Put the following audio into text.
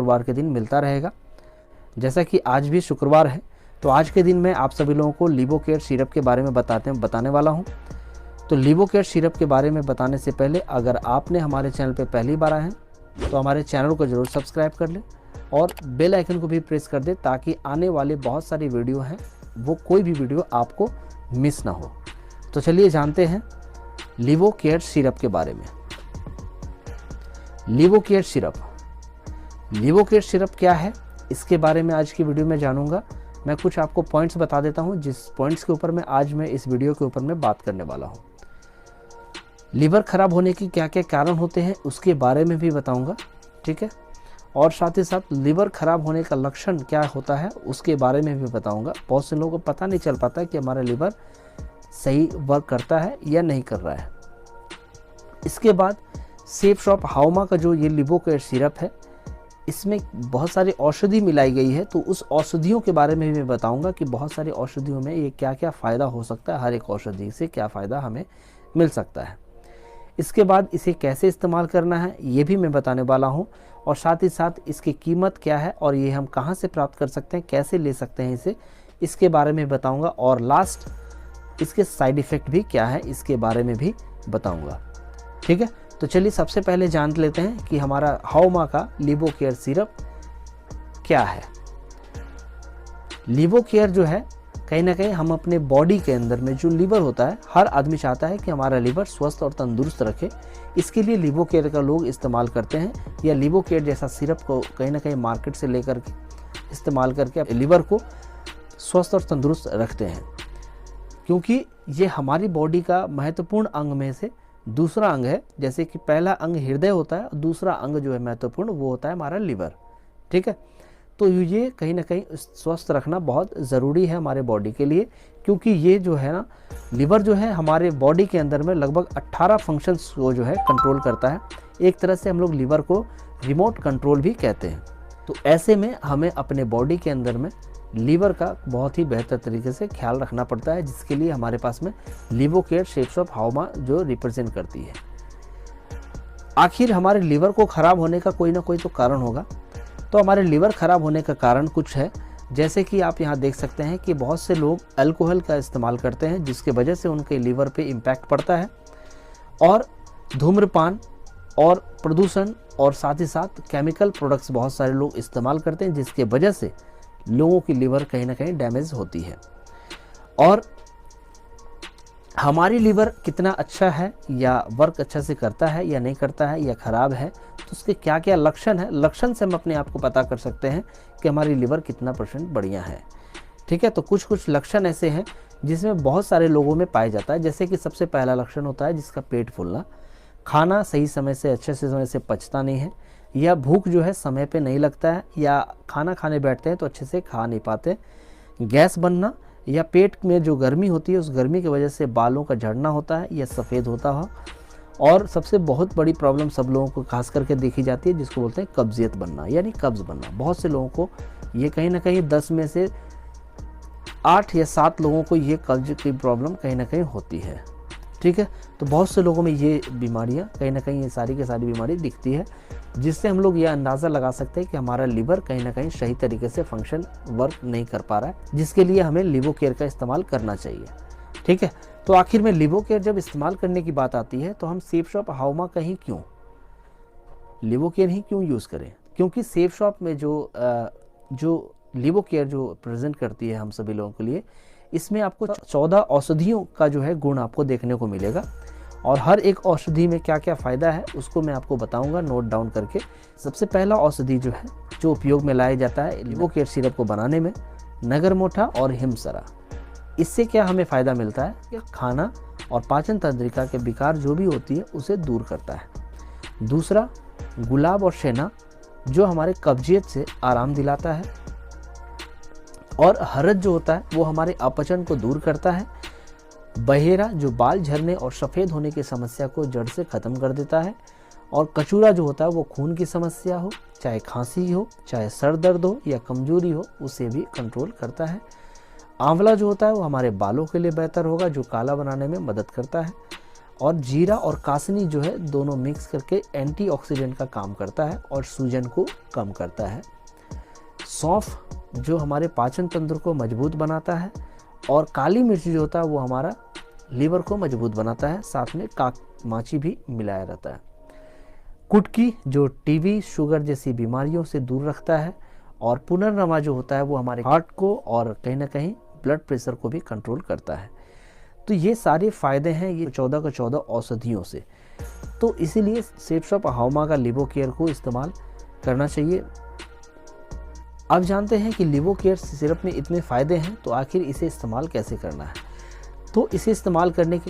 शुक्रवार के दिन मिलता रहेगा। जैसा कि आज भी शुक्रवार है, तो आज के दिन मैं आप सभी लोगों को लिवोकेयर सिरप के बारे में बताने वाला हूं। तो लिवोकेयर सिरप के बारे में बताने से पहले अगर आपने हमारे चैनल पर पहली बार आए हैं तो हमारे चैनल को ज़रूर सब्सक्राइब कर लें और बेल आइकन को भी प्रेस कर दें, ताकि आने वाले बहुत सारी वीडियो हैं वो कोई भी वीडियो आपको मिस ना हो। तो चलिए जानते हैं लिवोकेयर सिरप के बारे में। लिवोकेयर सिरप क्या है, इसके बारे में आज की वीडियो में जानूंगा। मैं कुछ आपको पॉइंट्स बता देता हूं, जिस पॉइंट्स के ऊपर मैं इस वीडियो के ऊपर मैं बात करने वाला हूं। लीवर खराब होने की क्या क्या कारण होते हैं उसके बारे में भी बताऊंगा, ठीक है। और साथ ही साथ लीवर खराब होने का लक्षण क्या होता है उसके बारे में भी बताऊंगा। बहुत से लोगों को पता नहीं चल पाता है कि हमारा लीवर सही वर्क करता है या नहीं कर रहा है। इसके बाद सेफ शॉप हाउमा का जो ये लिवोकेयर सिरप है, इसमें बहुत सारी औषधि मिलाई गई है, तो उस औषधियों के बारे में भी मैं बताऊंगा कि बहुत सारी औषधियों में ये क्या क्या फ़ायदा हो सकता है, हर एक औषधि से क्या फ़ायदा हमें मिल सकता है। इसके बाद इसे कैसे इस्तेमाल करना है ये भी मैं बताने वाला हूँ, और साथ ही साथ इसकी कीमत क्या है और ये हम कहाँ से प्राप्त कर सकते हैं, कैसे ले सकते हैं इसे, इसके बारे में बताऊँगा। और लास्ट इसके साइड इफ़ेक्ट भी क्या है इसके बारे में भी बताऊँगा, ठीक है। तो चलिए सबसे पहले जान लेते हैं कि हमारा हाउमा का लिवोकेयर सिरप क्या है। लिवोकेयर जो है, कहीं ना कहीं हम अपने बॉडी के अंदर में जो लीवर होता है, हर आदमी चाहता है कि हमारा लीवर स्वस्थ और तंदुरुस्त रखे। इसके लिए लिवोकेयर का लोग इस्तेमाल करते हैं, या लिवोकेयर जैसा सिरप को कहीं ना कहीं मार्केट से लेकर के इस्तेमाल करके लीवर को स्वस्थ और तंदुरुस्त रखते हैं, क्योंकि ये हमारी बॉडी का महत्वपूर्ण अंग में से दूसरा अंग है। जैसे कि पहला अंग हृदय होता है, दूसरा अंग जो है महत्वपूर्ण वो होता है हमारा लीवर, ठीक है। तो ये कहीं ना कहीं स्वस्थ रखना बहुत ज़रूरी है हमारे बॉडी के लिए, क्योंकि ये जो है ना, लीवर जो है हमारे बॉडी के अंदर में लगभग 18 फंक्शंस को जो है कंट्रोल करता है। एक तरह से हम लोग लीवर को रिमोट कंट्रोल भी कहते हैं। तो ऐसे में हमें अपने बॉडी के अंदर में लीवर का बहुत ही बेहतर तरीके से ख्याल रखना पड़ता है, जिसके लिए हमारे पास में लिवोकेयर शेप्स ऑफ हाउमा जो रिप्रेजेंट करती है। आखिर हमारे लीवर को ख़राब होने का कोई ना कोई तो कारण होगा। तो हमारे लीवर ख़राब होने का कारण कुछ है, जैसे कि आप यहाँ देख सकते हैं कि बहुत से लोग अल्कोहल का इस्तेमाल करते हैं, जिसके वजह से उनके लीवर पे इम्पैक्ट पड़ता है, और धूम्रपान और प्रदूषण और साथ ही साथ केमिकल प्रोडक्ट्स बहुत सारे लोग इस्तेमाल करते हैं, जिसके वजह से लोगों की लीवर कहीं ना कहीं डैमेज होती है। और हमारी लीवर कितना अच्छा है, या वर्क अच्छा से करता है या नहीं करता है, या ख़राब है, तो उसके क्या क्या लक्षण है, लक्षण से हम अपने आप को पता कर सकते हैं कि हमारी लीवर कितना % बढ़िया है, ठीक है। तो कुछ लक्षण ऐसे हैं जिसमें बहुत सारे लोगों में पाया जाता है। जैसे कि सबसे पहला लक्षण होता है जिसका पेट फूलना, खाना सही समय से अच्छे से समय से पचता नहीं है, या भूख जो है समय पे नहीं लगता है, या खाना खाने बैठते हैं तो अच्छे से खा नहीं पाते, गैस बनना, या पेट में जो गर्मी होती है उस गर्मी की वजह से बालों का झड़ना होता है या सफ़ेद होता हो, और सबसे बहुत बड़ी प्रॉब्लम सब लोगों को खास करके देखी जाती है जिसको बोलते हैं कब्जियत बनना, यानी कब्ज़ बनना। बहुत से लोगों को ये कहीं ना कहीं 10 में से 8 या 7 लोगों को ये कब्ज की प्रॉब्लम कहीं ना कहीं होती है, ठीक है। तो बहुत से लोगों में ये बीमारियां कहीं ना कहीं, ये सारी की सारी बीमारी दिखती है, जिससे हम लोग ये अंदाज़ा लगा सकते हैं कि हमारा लीवर कहीं ना कहीं सही तरीके से फंक्शन वर्क नहीं कर पा रहा है, जिसके लिए हमें लिवोकेयर का इस्तेमाल करना चाहिए, ठीक है। तो आखिर में लिवोकेयर जब इस्तेमाल करने की बात आती है तो हम सेफ शॉप हाउमा का ही क्यों, लिवोकेयर ही क्यों यूज़ करें, क्योंकि सेफ शॉप में जो लिवोकेयर जो प्रेजेंट करती है हम सभी लोगों के लिए, इसमें आपको 14 औषधियों का जो है गुण आपको देखने को मिलेगा, और हर एक औषधि में क्या क्या फ़ायदा है उसको मैं आपको बताऊंगा नोट डाउन करके। सबसे पहला औषधि जो है जो उपयोग में लाया जाता है लिवोकेयर सिरप को बनाने में, नगरमोटा और हिमसरा। इससे क्या हमें फ़ायदा मिलता है कि खाना और पाचन तंत्रिका के विकार जो भी होती है उसे दूर करता है। दूसरा, गुलाब और शहना जो हमारे कब्जियत से आराम दिलाता है, और हरद जो होता है वो हमारे अपचन को दूर करता है। बहेरा जो बाल झड़ने और सफ़ेद होने की समस्या को जड़ से ख़त्म कर देता है, और कचूरा जो होता है वो खून की समस्या हो, चाहे खांसी हो, चाहे सर दर्द हो या कमजोरी हो, उसे भी कंट्रोल करता है। आंवला जो होता है वो हमारे बालों के लिए बेहतर होगा, जो काला बनाने में मदद करता है। और जीरा और कासनी जो है दोनों मिक्स करके एंटीऑक्सीडेंट का काम करता है और सूजन को कम करता है। सौंफ जो हमारे पाचन तंत्र को मजबूत बनाता है और काली मिर्च जो होता है वो हमारा लीवर को मजबूत बनाता है, साथ में काक माची भी मिलाया रहता है। कुटकी जो टीबी शुगर जैसी बीमारियों से दूर रखता है और पुनर्नमा जो होता है वो हमारे हार्ट को और कहीं ना कहीं ब्लड प्रेशर को भी कंट्रोल करता है। तो ये सारे फ़ायदे हैं ये 14 का 14 औषधियों से। तो इसीलिए सेप्शॉप हाउमा का लिवो केयर को इस्तेमाल करना चाहिए। अब जानते हैं कि लिवो केयर सिरप में इतने फ़ायदे हैं, तो आखिर इसे इस्तेमाल कैसे करना है। तो इसे इस्तेमाल करने के